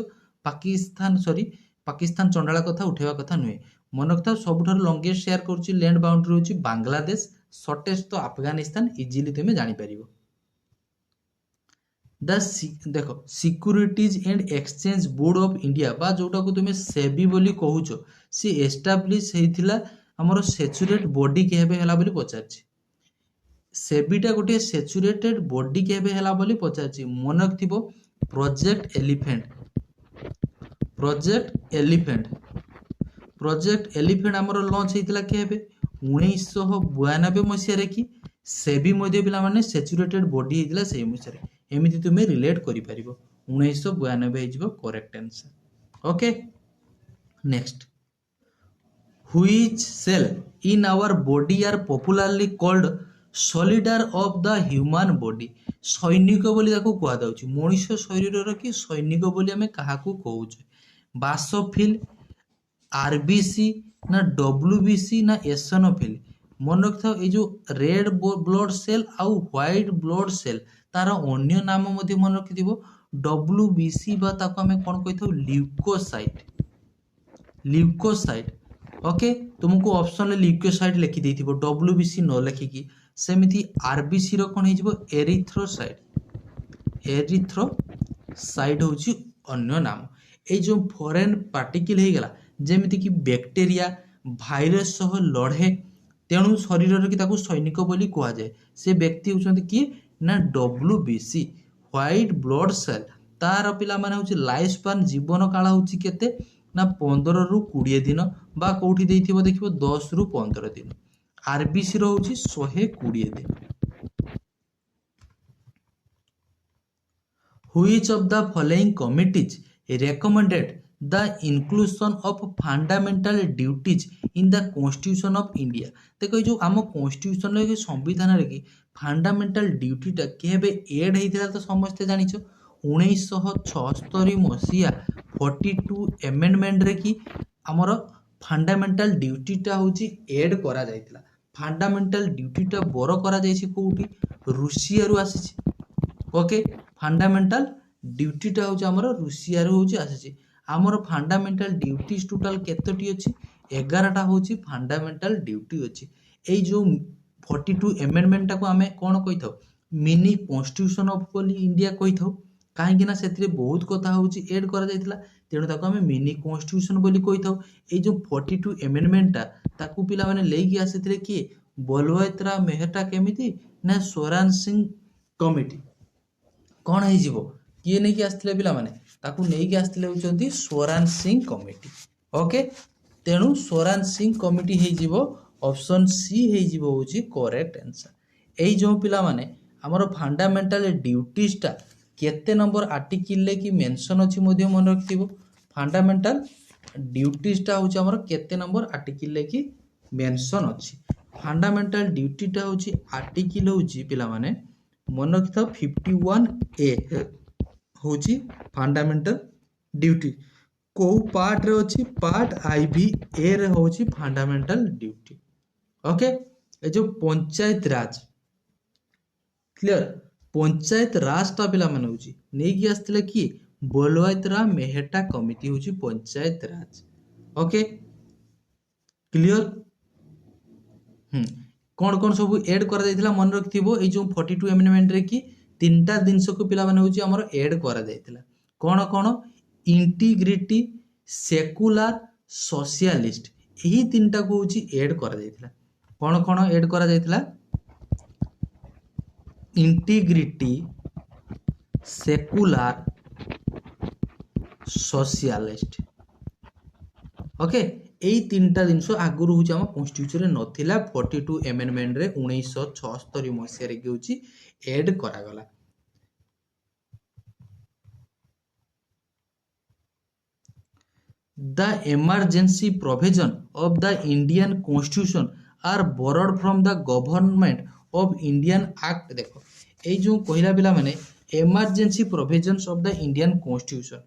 ପାକିସ୍ତାନ ଚଣ୍ଡାଳ କଥା ଉଠେଇବା କଥା ନୁହେଁ, ମନେ ରଖିଥାଉ। ସବୁଠାରୁ ଲଙ୍ଗେଷ୍ଟ ସେୟାର କରୁଛି ଲ୍ୟାଣ୍ଡ ବାଉଣ୍ଡ୍ରି ହେଉଛି ବାଂଲାଦେଶ, ସର୍ଟେଷ୍ଟ ତ ଆଫଗାନିସ୍ତାନ, ଇଜିଲି ତୁମେ ଜାଣିପାରିବ। ଦେଖ, securities and exchange board of India ବା ଯେଉଁଟାକୁ ତୁମେ ସେବି ବୋଲି କହୁଛ, ସେ ଏଷ୍ଟାବ୍ଲିଶ ହେଇଥିଲା ଆମର ସେଚୁରେଟ ବଡି କେବେ ହେଲା ବୋଲି ପଚାରିଛି। ସେବିଟା ଗୋଟିଏ ସେଚୁରେଟେଡ ବଡି କେବେ ହେଲା ବୋଲି ପଚାରିଛି, ମନେ ରଖିଥିବ, ପ୍ରୋଜେକ୍ଟ ଏଲିଫେଣ୍ଟ। ପ୍ରୋଜେକ୍ଟ ଏଲିଫେଣ୍ଟ ଆମର ଲଞ୍ଚ ହେଇଥିଲା କେବେ, 1992 ମସିହାରେ। କି ସେବି ମଧ୍ୟ ପିଲାମାନେ ସେଚୁରେଟେଡ ବଡି ହେଇଥିଲା ସେଇ ମସିହାରେ। ଏମିତି ତୁମେ ରିଲେଟ୍ କରିପାରିବ, 1992 ହେଇଯିବ correct answer. Okay, next, Which cell in our body are popularly called soldier of the human body? ସୈନିକ ବୋଲି ତାକୁ କୁହାଯାଉଛି, ମଣିଷ ଶରୀରର କି ସୈନିକ ବୋଲି ଆମେ କାହାକୁ କହୁଛେ, ବାସୋଫିଲ୍, ଆରବିସି ନା ଡବ୍ଲ୍ୟୁବିସି ନା ଏସନୋଫିଲ୍। ମନେ ରଖିଥାଉ, ଏଇ ଯେଉଁ ରେଡ୍ ବ୍ଲଡ୍ ସେଲ୍ ଆଉ ହ୍ୱାଇଟ୍ ବ୍ଲଡ୍ ସେଲ୍, ତାର ଅନ୍ୟ ନାମ ମଧ୍ୟ ମନେ ରଖିଥିବ, ଡବ୍ଲ୍ୟୁବିସି ବା ତାକୁ ଆମେ କ'ଣ କହିଥାଉ, ଲ୍ୟୁକୋସାଇଟ୍। ଓକେ, ତୁମକୁ ଅପସନରେ ଲ୍ୟୁକୋସାଇଟ୍ ଲେଖିଦେଇଥିବ, ଡବ୍ଲ୍ୟୁବିସି ନ ଲେଖିକି। ସେମିତି ଆରବିସିର କ'ଣ ହେଇଯିବ, ଏରିଥ୍ରୋସାଇଟ୍ ହେଉଛି ଅନ୍ୟ ନାମ। ଏଇ ଯେଉଁ ଫରେନ୍ ପାର୍ଟିକିଲ୍ ହେଇଗଲା, ଯେମିତିକି ବ୍ୟାକ୍ଟେରିଆ, ଭାଇରସ୍ ସହ ଲଢ଼େ, ତେଣୁ ଶରୀରରେ କି ତାକୁ ସୈନିକ ବୋଲି କୁହାଯାଏ। ସେ ବ୍ୟକ୍ତି ହେଉଛନ୍ତି କିଏ, ନା ଡବ୍ଲ୍ୟୁବିସି, ହ୍ୱାଇଟ୍ ବ୍ଲଡ୍ ସେଲ୍। ତାର ପିଲାମାନେ ହେଉଛି ଲାଇଫ୍ ସ୍ପାନ୍, ଜୀବନ କାଳ ହେଉଛି କେତେ, ନା 15 ରୁ 20 ଦିନ, ବା କେଉଁଠି ଦେଇଥିବ ଦେଖିବ 10 ରୁ 15 ଦିନ। आरबीसी रोचे 120 दिन। Which of the following committees recommended the inclusion of fundamental duties in the constitution of India. देखो ये जो आम कॉन्स्टिट्यूशन संविधान रे कि फंडामेंटल ड्यूटीटा केबे एड होता तो समस्ते जानिछ 1976 मसीहा 42 एमेंडमेंट रे कि आमर फंडामेंटल ड्यूटीटा होची एड करा जायतिला। फंडामेंटल ड्यूटीटा बर करा जायछि कोउठी रूसिया रु आसीछि। ओके फंडामेंटल ड्यूटीटा होची आमर रूसिया रु होची आसीछि। आमर फंडामेंटल ड्यूटीज टोटल केतोटी अछि 11टा होची फंडामेंटल ड्यूटी अछि। एई जो 42 एमेंडमेंट को आमे कोन कहिथाउ मिनी कॉन्स्टिट्यूशन ऑफ बोली इंडिया कहिथाउ काहेकि ना सेथिरे बहुत कथा होची ऐड करा जायतिला तेणु ताको आमे मिनी कॉन्स्टिट्यूशन बोली कहिथाउ। एई जो 42 एमेंडमेंट ताकू पिला माने लेकी आसीथिले कि बलवैतरा मेहता केमिति ना स्वराज सिंह कमिटी कौन है जीवो किए नहीं कि आसथिले पिला माने ताकू नहीं कि आसथिले होचंती स्वराज सिंह कमिटी। ओके तेणु स्वराज सिंह कमिटी है जीवो ऑप्शन सी है जीवो होची करेक्ट आंसर। एई जो पिला माने हमर फंडामेंटल ड्यूटीज टा केते नंबर आर्टिकल ले कि मेंशन अछि मध्ये मन रखिबो। फंडामेंटल ड्यूटीज टा होची हमर केते नंबर आर्टिकल ले कि मेंशन अछि। फंडामेंटल ड्यूटी टा होची आर्टिकल होची पिला माने मन रखिथाउ 51 ए होची फंडामेंटल ड्यूटी को पार्ट रे होची पार्ट आईबी ए रे होची फंडामेंटल ड्यूटी। ओके ए जो पंचायत राज क्लियर पंचायत राज टा पिला माने होची नै कि आस्थिले कि बलवैतरा मेहता कमिटी होची पंचायत राज। ओके क्लियर कौन कौन सब ऐड करा जायतिला मन रखिथिबो। ए जो 42 एमेंडमेंट रे कि तीनटा जिंस को पिला माने होची हमर ऐड करा जायतिला कौन कौन इंटीग्रिटी सेकुलर सोशलिस्ट यही तीनटा को होची ऐड करा जायतिला। कौन कौन ऐड करा जायतिला इंटीग्रिटी सेकुलर सोशलिस्ट। ओके एई तीनटा जिनसो आगुरु होची हम कॉन्स्टिट्यूशन रे नथिला 42 एमेंडमेंट रे 1976 मसिया रे कि होची ऐड करा गला। The emergency provision of the Indian Constitution are borrowed from the Government of Indian Act। देखो ए जो कहला पिला माने emergency provisions of the Indian Constitution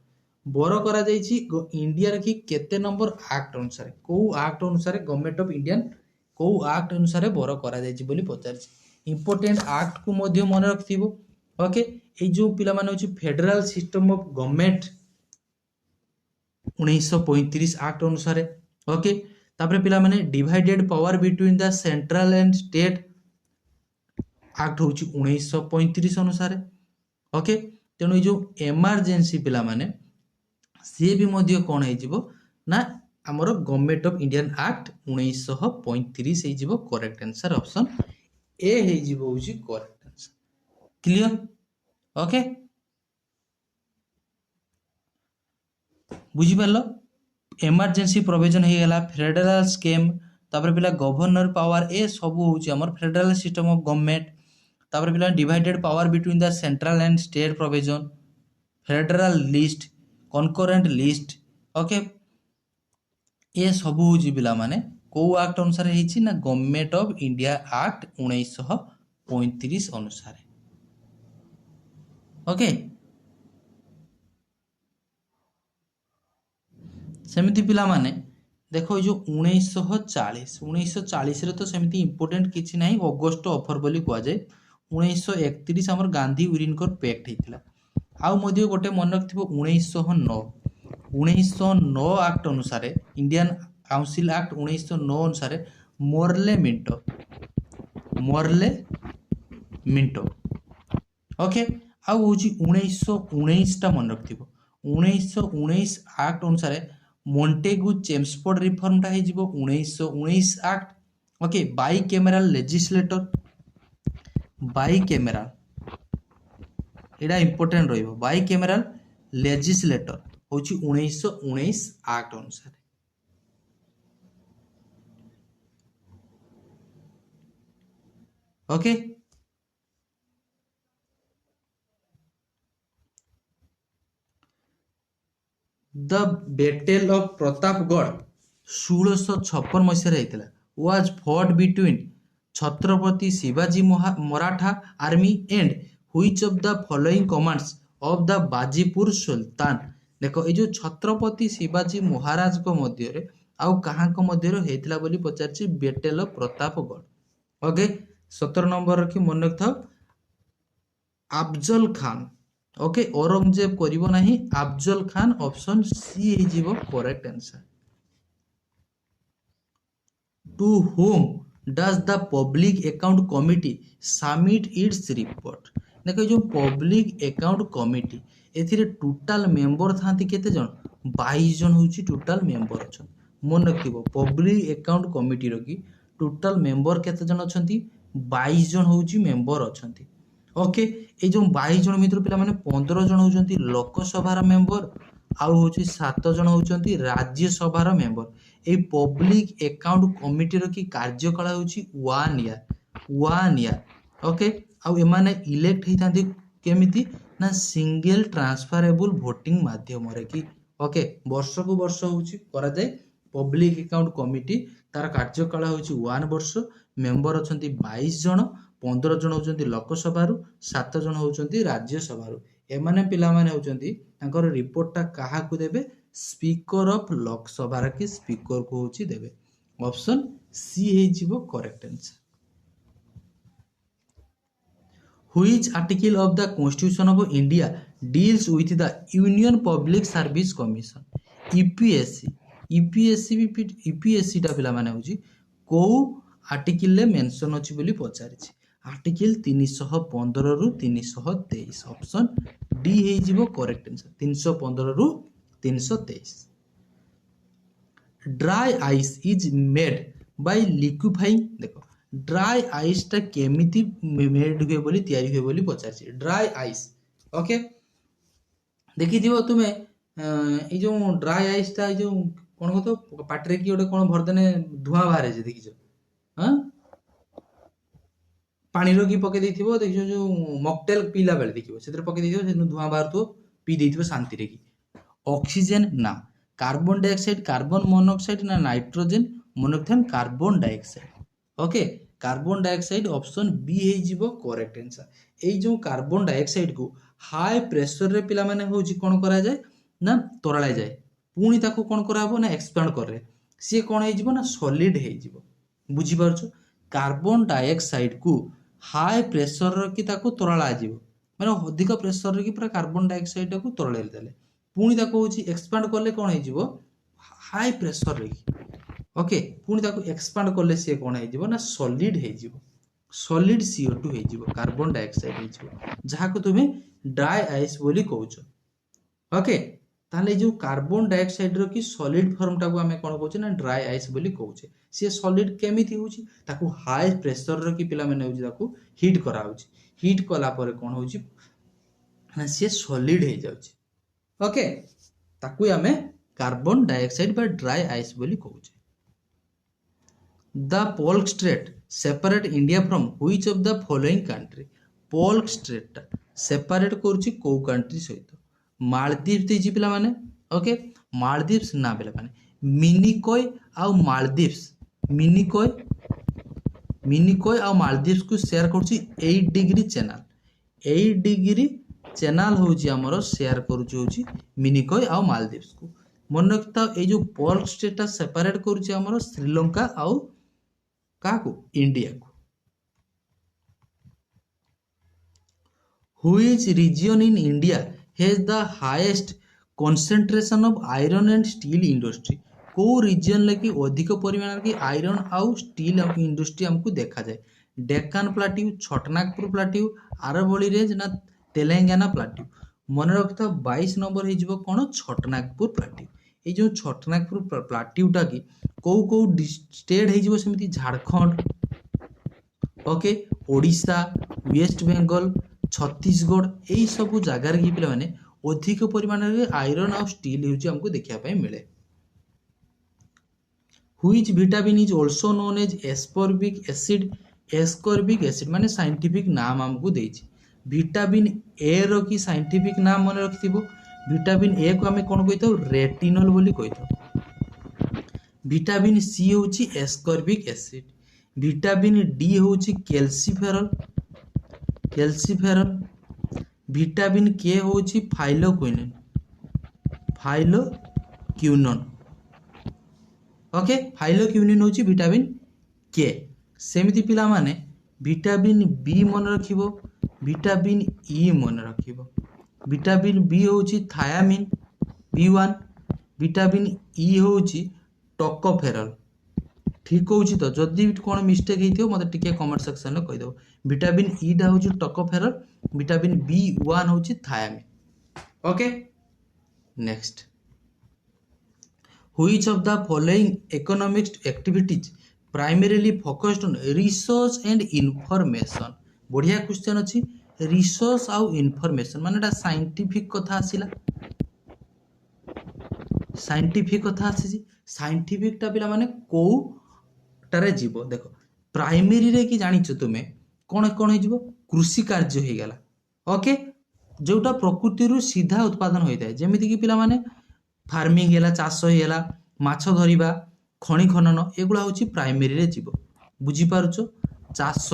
बोरो करा जायछि इंडिया रे कि केते नंबर एक्ट अनुसार को एक्ट अनुसार गवर्नमेंट ऑफ इंडियन को एक्ट अनुसार बोरो करा जायछि बोली पचारछि। इंपोर्टेंट एक्ट को मध्य मन रखथिबो। ओके ए जो पिला माने होछि federal system of government 1935 act अनुसार। ओके तापर पिला माने divided power between the central and state act होछि 1935 अनुसार। ओके तेणु जो इमरजेंसी पिला माने सी भी मध्य कौन है ना आमर गवर्नमेंट ऑफ इंडियन एक्ट 1935 है करेक्ट आंसर ऑप्शन ए है करेक्ट आंसर। क्लियर ओके बुझी पारलो इमरजेंसी प्रोविजन हो गला फेडरल स्कीम तापर पिला गवर्नर पावर ए सब होची हमर फेडरल सिस्टम ऑफ गवर्नमेंट तापर पिला divided power between the central and state provision federal list concurrent list. Okay ये सब होची पिला माने को एक्ट अनुसार हेची ना गवर्नमेंट ऑफ इंडिया एक्ट 1935 अनुसार। ओके सेमिति पिला माने देखो जो 1940 रे तो सेमिति इंपोर्टेंट किछि नाही अगस्त ऑफर बोली कुआ जाय 1931 हमर गांधी उरिनकर पैक्ट हेतिला। आउ मध्य गोटे मन रखिथिबो 1909 एक्ट अनुसार इंडियन काउंसिल एक्ट 1909 अनुसार मोरले मिंटो। ओके आउ होची 1919 टा मन रखिथिबो 1919 एक्ट अनुसार मोंटेगु चेम्सफोर्ड रिफॉर्म टा हे जिवो 1919 act. Okay bicameral legislature bicameral एडा इंपोर्टेंट रहिबो बाई कैमरल लेजिस्लेटर होची 1919 एक्ट अनुसार। Okay. The battle of Pratapgarh 1656 मसीह होता was fought between Chhatrapati Shivaji Maratha army and which of the following commands of the Bijapur sultan. देखो ये जो छत्रपति शिवाजी महाराज को मध्य आउ कहाँ मध्य होता बोली पचार battle of Pratapgarh. Okay 17 number रखी मन रखा अफजल खान। ओके औरंगजेब करिबो नाही अफजल खान ऑप्शन सी हे जीवो correct answer. To whom does the public account committee submit its report. देखो जो पब्लिक अकाउंट कमिटी एथिरे टोटल मेंबर थांती केते जन 22 जन होची टोटल मेंबर अछन। मन रखिबो पब्लिक अकाउंट कमिटी रो की टोटल मेंबर केते जन अछंती 22 जन होची मेंबर अछंती। ओके ये जो 22 जन मित्र पिला माने 15 जन होचंती लोकसभार मेंबर आउ होची 7 जन होचंती राज्यसभार मेंबर। ए पब्लिक अकाउंट कमिटी रो की कार्यकाल होची 1 ईयर। ओके आउ एमाने इलेक्ट हेतांती केमिति ना सिंगल ट्रांसफरेबल वोटिंग माध्यम रे की। ओके वर्ष को वर्ष होची करा जाय पब्लिक अकाउंट कमिटी तार कार्यकाल होची 1 वर्ष मेंबर अछंती 22 जन 15 जन होचंती लोकसभारू 7 जन होचंती राज्यसभारू। एमाने पिला माने होचंती तांकर रिपोर्टटा काहा को देबे स्पीकर ऑफ लोकसभा की स्पीकर को होची देबे। ऑप्शन सी हे जीवो correct answer. Which article of the Constitution of India deals with the Union Public Service Commission EPSC। EPSC टा पिला माने होची को आर्टिकल ले मेंशन अछि बोली पचारिछि। आर्टिकल 315 रु 323 ऑप्शन डी हे जीवो करेक्ट आंसर 315 रु 323। Dry ice is made by liquefying. देखो ड्राई आइस टा केमिति मेड हुए बोली तैयारी हुए बोली पचार ड्राई आइस। ओके देखि दियो तुमे ए जो ड्राई आइस टा जो कोन को तो पाटरे की ओटे कोन भरदने धुआं बाहरे जे देखिजो हां पानी रो की पके देथिबो देखिजो जो मॉकटेल पीला बेले देखिबो सेतिर पके देथिबो से धुआं बाहर तो पी देथिबो शांति रे की। ऑक्सीजन ना कार्बन डाइऑक्साइड कार्बन मोनोऑक्साइड ना nitrogen monoxide carbon dioxide. Okay carbon dioxide option B हे जीवो करेक्ट आंसर। ए जो कार्बन डाइऑक्साइड को हाई प्रेशर रे पिला माने होजी कोन करा जाय ना तोरळा जाय पुनी ताको कोन कराबो ना एक्सपेंड करे से कोन हे जीवो ना सॉलिड हे जीवो। बुझी पारछो कार्बन डाइऑक्साइड को हाई प्रेशर रे की ताको तोरळा जीवो माने अधिक प्रेशर रे की पूरा कार्बन डाइऑक्साइड को तोरळेल देले पुनी ताको होजी एक्सपेंड करले कोन हे जीवो हाई प्रेशर रे। ओके पुणी ताको एक्सपांड करले से कोन हे जीवो ना सॉलिड हे जीवो सॉलिड CO2 हे जीवो कार्बन डाइऑक्साइड हे जीवो जहा को तुमे ड्राई आइस बोली कहउछो। ओके ताले जो कार्बन डाइऑक्साइड रो की सॉलिड फॉर्म टाको हमें कोन कहउछे ना ड्राई आइस बोली कहउछे। से सॉलिड केमिति होउची ताको हाई प्रेशर रो की पिला माने होउची ताको हीट करा होउची हीट कला परे कोन होउची ना से सॉलिड हे जाउची। ओके ताको हमें कार्बन डाइऑक्साइड बा ड्राई आइस बोली कहउछे। The Polk Strait separate India from which of the following country? Polk Strait separate करूची को कंट्री सहित मालदीव्स देजी पिला माने। ओके मालदीव्स ना पिला माने मिनिकॉय आ मालदीव्स मिनिकॉय आ मालदीव्स को शेयर करूची 8 डिग्री चैनल 8 डिग्री चैनल होची हमरो शेयर करूची होची मिनिकॉय आ मालदीव्स को। मन रखता ए जो पोल्क स्टेट ता सेपरेट करूची हमरो श्रीलंका आ काको इंडिया को। Which region in India has the highest concentration of iron and steel industry? को रीजन लेकी अधिक परिमाण की आयरन आउ स्टील इंडस्ट्री हमको देखा जाए Deccan plateau Chhotanagpur plateau Aravalli range ना तेलंगाना प्लाट्यू। मन रखता 22 नंबर हे जीवो कोन छोटनागपुर प्लाट्यू। ए जो छोटनागपुर प्लाट्यूटा की को स्टेट हे जीवो सेमिति झारखंड ओके ओडिशा वेस्ट बेंगल छत्तीसगढ़ यही सब जगार की पिला माने अधिक परिमाण रे आयरन और स्टील होची हमको देखिया पाई मिले। Which vitamin is also known as ascorbic acid ascorbic acid माने साइंटिफिक नाम हमको देछि। विटामिन ए रो की साइंटिफिक नाम मन रखिथिबो। विटामिन ए को हमें कोन कहितो रेटिनॉल बोली कहितो। विटामिन सी होछि एस्कॉर्बिक एसिड। विटामिन डी होछि कैल्सिफेरॉल कैल्सिफेरॉल। विटामिन के होछि फाइलोक्विनिन फाइलोक्विनोन। ओके फाइलोक्विनिन होछि विटामिन के। सेमिति पिला माने विटामिन बी मन रखिबो। विटामिन ई मन रखिबो। विटामिन बी होछि थायामिन B1। विटामिन ई होछि टोकोफेरॉल। ठीक होछि तो जदि कोन मिस्टेक हेथियो मते टिके कमेंट सेक्शन में कहि दो। विटामिन ई डा होछि टोकोफेरॉल। विटामिन B1 होछि thiamine. Okay next which of the following economic activities primarily focused on research and information. बढ़िया क्वेश्चन अछि। रिसर्च आउ इनफॉरमेशन माने एटा साइंटिफिक कथा आसिला। साइंटिफिक कथा आसी। साइंटिफिक टा पिला माने को टारे जीवो देखो प्राइमरी रे कि जानिछ तुमे कोन कोन हे जीवो कृषि कार्य हे गेला। ओके जोटा प्रकृति रु सीधा उत्पादन होइताय जेमिति कि पिला माने फार्मिंग हेला चाष हेला माछ धरिबा खनि खनन एगुला होची प्राइमरी रे जीवो। बुझी पारुचो चाष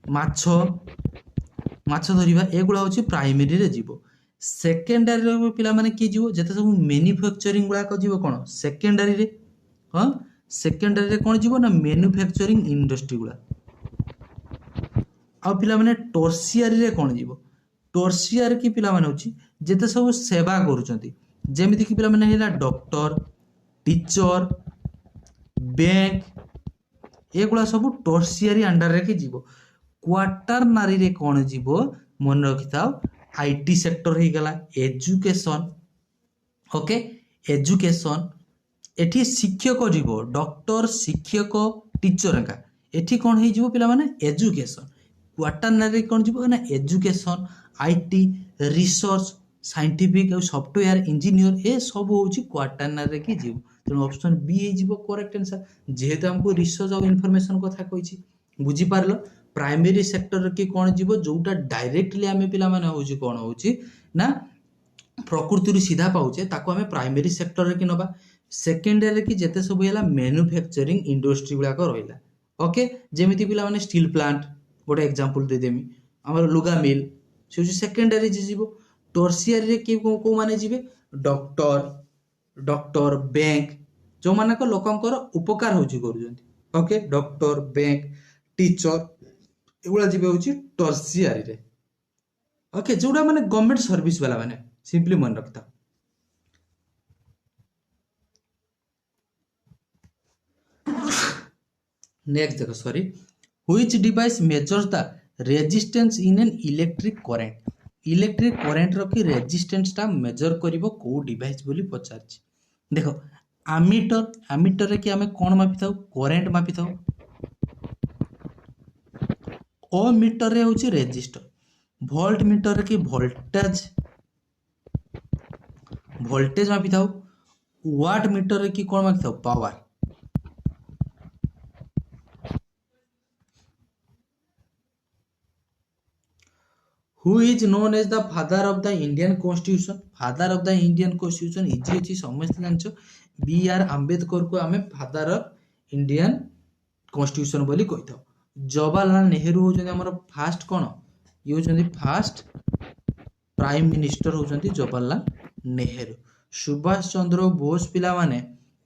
माछ धरिबा एगुला होची प्राइमरी रे जीवो। सेकेंडरी रे पिला माने कि जीवो जते सब मैन्युफैक्चरिंग गुला को जीवो कोन सेकेंडरी रे। हां सेकेंडरी रे कोन जीवो ना मैन्युफैक्चरिंग इंडस्ट्री गुला। आ पिला माने टर्शियरी रे कोन जीवो टर्शियरी की पिला माने होची जते सब सेवा करूचंती जेमिति कि पिला माने हेला डॉक्टर टीचर बैंक एगुला सब टर्शियरी अंडर रे के जीवो। क्वाटरनरी रे कोन जीवो मन रखिताओ आईटी सेक्टर हे गला एजुकेशन। ओके एजुकेशन एठी शिक्षक जीवो डॉक्टर शिक्षक टीचर का एठी कोन हे जीवो पिला माने एजुकेशन। क्वाटरनरी कोन जीवो ना एजुकेशन आईटी रिसर्च साइंटिफिक और सॉफ्टवेयर इंजीनियर ए सब होची क्वाटरनरी के जीवो। तेणु ऑप्शन बी हे जीवो करेक्ट आंसर जेहेतु हमको रिसर्च और इन्फॉर्मेशन कथा कहिछि। बुझी पारलो प्राइमरी सेक्टर के कोन जीवो जोटा डायरेक्टली हमें पिला माने होची कोन होची ना प्रकृति रु सीधा पाउचे ताको हमें प्राइमरी सेक्टर रे कि नबा। सेकेंडरी कि जेते सब हेला मैन्युफैक्चरिंग इंडस्ट्री गुला को रहिला। ओके जेमिति पिला माने स्टील प्लांट गोटे एग्जांपल दे देमी हमर लुगा मिल से सेकेंडरी जीवो। टर्शियरी रे के को माने जीवे डॉक्टर बैंक जो मानक लोकंकर उपकार होची करूजंती। ओके डॉक्टर बैंक टीचर एगुला जीवे होची टर्शियरी रे। ओके जोडा माने गवर्नमेंट सर्विस वाला माने सिंपली मन रखता। नेक्स्ट देखो sorry which device measures the resistance in an electric current. Electric current रो की रेजिस्टेंस टा मेजर करिवो को डिवाइस बोली पचारछि। देखो आमीटर रे कि हमें कोन मापि थाउ करंट मापि थाउ। ओ मीटर रे होछि रेजिस्टर। वोल्ट मीटर रे कि वोल्टेज मापि थाउ। वाट मीटर रे कि कोन मापि थाउ power. Who is known as the father of the Indian Constitution? Father of the Indian Constitution easy अछि समस्त जानछो B.R. आंबेडकर को हमें फादर ऑफ इंडियन कॉन्स्टिट्यूशन बोली कहिथाउ। जवाहरलाल नेहरू होजन हमर फास्ट कोन ये होजन फास्ट प्राइम मिनिस्टर होजन जवाहरलाल नेहरू। सुभाष चंद्र बोस पिला माने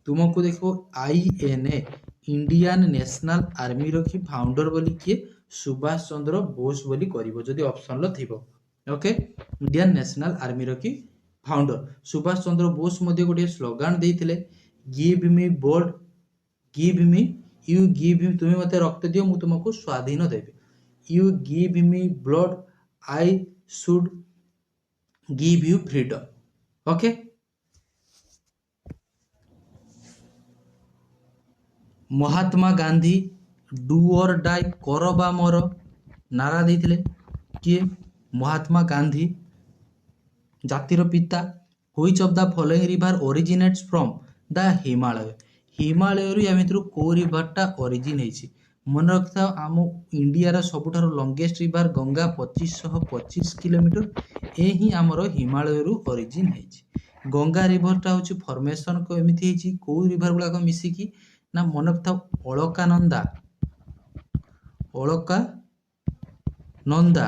तुमको देखो INA इंडियन नेशनल आर्मी रो की फाउंडर बोली किए सुभाष चंद्र बोस बोली करिवो जदि ऑप्शन लो थिबो। ओके इंडियन नेशनल आर्मी रो की फाउंडर सुभाष चंद्र बोस मध्ये गोटे स्लोगान देइथिले give me blood give me you give me तुमे मते रक्त दियो मु तुमको स्वाधीन देबे। You give me blood I should give you freedom. Okay Mahatma Gandhi do or die करबा मोर नारा देइथिले किए महात्मा गांधी जातिर पिता। Which of the following river originates from the Himalaya. ହିମାଳୟରୁ ୟା ଭିତରୁ କୋଉ ରିଭରଟା ଅରିଜିନ୍ ହେଇଛି? ମନେ ରଖିଥାଅ, ଆମ ଇଣ୍ଡିଆର ସବୁଠାରୁ ଲଙ୍ଗେଷ୍ଟ ରିଭର ଗଙ୍ଗା 2525 କିଲୋମିଟର। ଏ ହିଁ ଆମର ହିମାଳୟରୁ ଅରିଜିନ୍ ହେଇଛି। ଗଙ୍ଗା ରିଭରଟା ହେଉଛି ଫର୍ମେସନ୍ ଏମିତି ହେଇଛି କୋଉ ରିଭର ଗୁଡ଼ାକ ମିଶିକି ନା, ମନେ ରଖିଥାଉ ଅଳକାନନ୍ଦା, ଅଳକାନନ୍ଦା,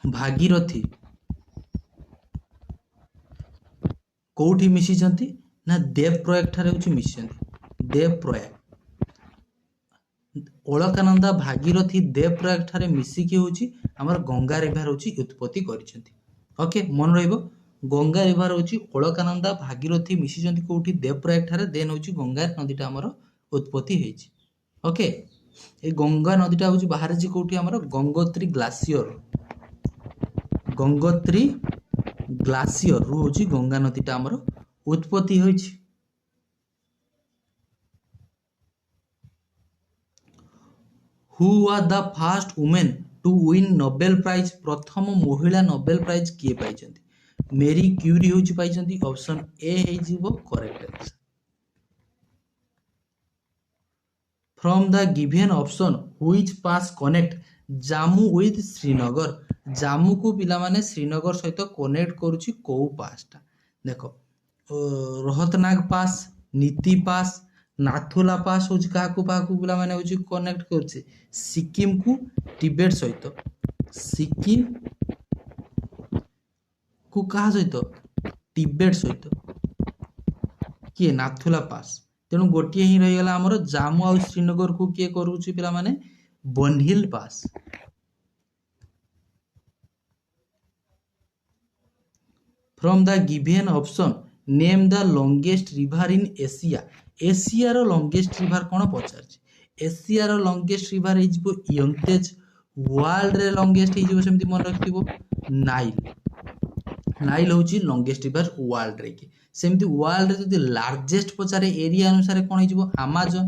ଭାଗୀରଥୀ କୋଉଠି ମିଶିଛନ୍ତି ନା ଦେବପ୍ରୟାଗ ଠାରେ ହେଉଛି ମିଶିଛନ୍ତି। ଦେବପ୍ରୟାଗ, ଅଳକାନନ୍ଦା, ଭାଗୀରଥୀ, ଦେବପ୍ରୟାଗ ଠାରେ ମିଶିକି ହେଉଛି ଆମର ଗଙ୍ଗା ରିଭର ହେଉଛି ଉତ୍ପତ୍ତି କରିଛନ୍ତି। ଓକେ, ମନେ ରହିବ, ଗଙ୍ଗା ରିଭର ହେଉଛି ଅଳକାନନ୍ଦା, ଭାଗୀରଥୀ ମିଶିଛନ୍ତି କୋଉଠି? ଦେବପ୍ରୟାଗ ଠାରେ। ଦେନ୍ ହେଉଛି ଗଙ୍ଗା ନଦୀଟା ଆମର ଉତ୍ପତ୍ତି ହେଇଛି। ଓକେ, এই গঙ্গা নদীটা হচ্ছে বাহারিଛି কোଉଠି? ଆମର ଗଙ୍ଗୋତ୍ରୀ ଗ୍ଲାସିୟର, ଗଙ୍ଗୋତ୍ରୀ ଗ୍ଲାସିୟରରୁ ହେଉଛି ଗଙ୍ଗା ନଦୀଟା ଆମର ଉତ୍ପତ୍ତି ହୋଇଛି। Who was the first woman to win Nobel prize? ପ୍ରଥମ ମହିଳା ନୋବେଲ ପ୍ରାଇଜ୍ କିଏ ପାଇଛନ୍ତି? ମେରି କ୍ୟୁରି ହେଉଛି ପାଇଛନ୍ତି। ଅପସନ୍ ଏ ହେଇଯିବ correct answer. From the given option, which pass connect Jammu with Srinagar? ଜାମ୍ମୁକୁ ପିଲାମାନେ ଶ୍ରୀନଗର ସହିତ କନେକ୍ଟ କରୁଛି କୋଉ ପାସଟା? ଦେଖ, Rohtang pass, Niti pass, Nathula pass ହେଉଛି କାହାକୁ ପିଲାମାନେ ହେଉଛି କନେକ୍ଟ କରୁଛି? ସିକିମକୁ ଟିବେଟ ସହିତ। ସିକିମକୁ କାହା ସହିତ? ଟିବେଟ ସହିତ। କିଏ? ନାଥୁଲା ପାସ୍। ତେଣୁ ଗୋଟିଏ ହିଁ ରହିଗଲା ଆମର ଜାମ୍ମୁ ଆଉ ଶ୍ରୀନଗରକୁ କିଏ କରୁଛି ପିଲାମାନେ? ବନହିଲ pass. From the given option, name the longest river in Asia. ଏସିଆର ଲଙ୍ଗେଷ୍ଟ ରିଭର କ'ଣ ପଚାରିଛି? ଏସିଆର ଲଙ୍ଗେଷ୍ଟ ରିଭର ହେଇଯିବ ୟଙ୍ଗତେଜ। ୱାର୍ଲଡରେ ଲଙ୍ଗେଷ୍ଟ ହେଇଯିବ ସେମିତି ମନେ ରଖିଥିବ ନାଇଲ। ନାଇଲ ହେଉଛି ଲଙ୍ଗେଷ୍ଟ ରିଭର ୱାର୍ଲଡରେ କି? ସେମିତି ୱାର୍ଲଡରେ ଯଦି ଲାର୍ଜେଷ୍ଟ ପଚାରେ ଏରିଆ ଅନୁସାରେ କ'ଣ ହେଇଯିବ? ଆମାଜନ।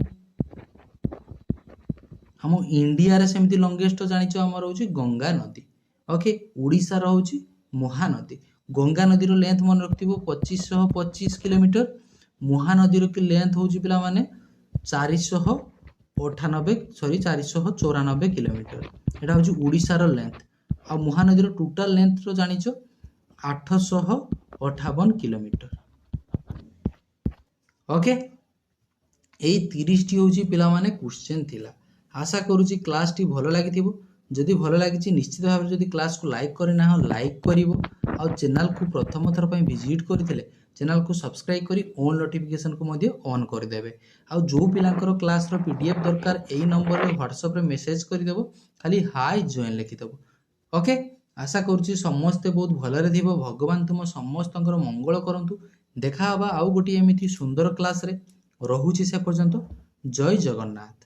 ଆମ ଇଣ୍ଡିଆରେ ସେମିତି ଲଙ୍ଗେଷ୍ଟ ଜାଣିଛ ଆମର ହେଉଛି ଗଙ୍ଗା ନଦୀ। ଓକେ, ଓଡ଼ିଶାର ହେଉଛି ମହାନଦୀ। ଗଙ୍ଗା ନଦୀର ଲେନ୍ଥ ମନେ ରଖିଥିବ 2525 କିଲୋମିଟର। ମହାନଦୀର କି ଲେନ୍ଥ ହେଉଛି ପିଲାମାନେ 494 କିଲୋମିଟର। ଏଇଟା ହେଉଛି ଓଡ଼ିଶାର ଲେନ୍ଥ। ଆଉ ମହାନଦୀର ଟୋଟାଲ ଲେନ୍ଥ ଜାଣିଛ 858 କିଲୋମିଟର। ଓକେ, ଏଇ 30ଟି ହେଉଛି ପିଲାମାନେ କ୍ୱେଶ୍ଚନ୍ ଥିଲା। ଆଶା କରୁଛି କ୍ଲାସଟି ଭଲ ଲାଗିଥିବ। ଯଦି ଭଲ ଲାଗିଛି ନିଶ୍ଚିତ ଭାବରେ ଯଦି କ୍ଲାସକୁ ଲାଇକ୍ କରିନାହ ଲାଇକ୍ କରିବ। ଆଉ ଚ୍ୟାନେଲକୁ ପ୍ରଥମ ଥର ପାଇଁ ଭିଜିଟ୍ କରିଥିଲେ ଚ୍ୟାନେଲକୁ ସବସ୍କ୍ରାଇବ୍ କରି ଅଲ୍ ନୋଟିଫିକେସନକୁ ମଧ୍ୟ ଅନ୍ କରିଦେବେ। ଆଉ ଯେଉଁ ପିଲାଙ୍କର କ୍ଲାସର PDF ଦରକାର ଏଇ ନମ୍ବରରେ ହ୍ୱାଟ୍ସଆପ୍ରେ ମେସେଜ କରିଦେବ, ଖାଲି ହାଇ ଜଏନ୍ ଲେଖିଦେବ। ଓକେ, ଆଶା କରୁଛି ସମସ୍ତେ ବହୁତ ଭଲରେ ଥିବ। ଭଗବାନ ତୁମ ସମସ୍ତଙ୍କର ମଙ୍ଗଳ କରନ୍ତୁ। ଦେଖା ହେବା ଆଉ ଗୋଟିଏ ଏମିତି ସୁନ୍ଦର କ୍ଲାସରେ। ରହୁଛି ସେ ପର୍ଯ୍ୟନ୍ତ। ଜୟ ଜଗନ୍ନାଥ।